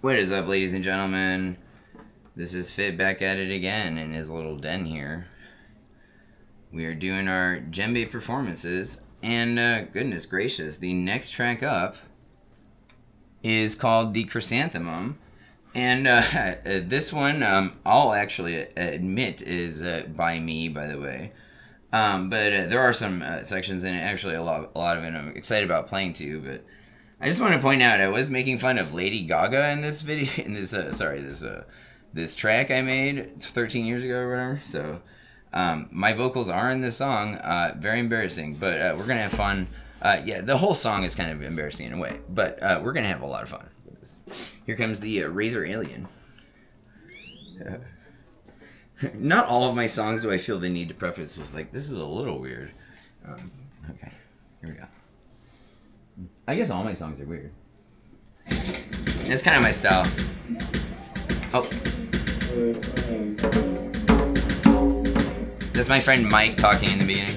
What is up, ladies and gentlemen? This is Fit back at it again in his little den here. We are doing our Djembe performances, and goodness gracious, the next track up is called the Crysanthemum, and this one, I'll actually admit is by me, by the way. But there are some sections in it, actually a lot of it I'm excited about playing too, but I just want to point out I was making fun of Lady Gaga in this video, in this this track I made 13 years ago or whatever. So my vocals are in this song, very embarrassing, but we're gonna have fun. Yeah, the whole song is kind of embarrassing in a way, but we're gonna have a lot of fun with this. Here comes the Razor Alien. Not all of my songs do I feel the need to preface with like, this is a little weird. Okay, here we go. I guess all my songs are weird. It's kind of my style. Oh. That's my friend Mike talking in the beginning.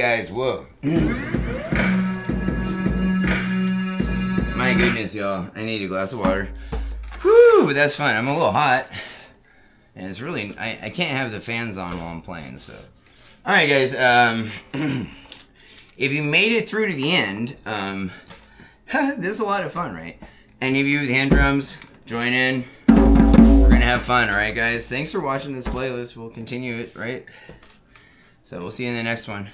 guys. Whoa. My goodness, y'all. I need a glass of water. Whew, that's fun. I'm a little hot. And it's really... I can't have the fans on while I'm playing, so... Alright, guys. If you made it through to the end, this is a lot of fun, right? Any of you with hand drums, join in. We're gonna have fun, alright, guys? Thanks for watching this playlist. We'll continue it, right? So we'll see you in the next one.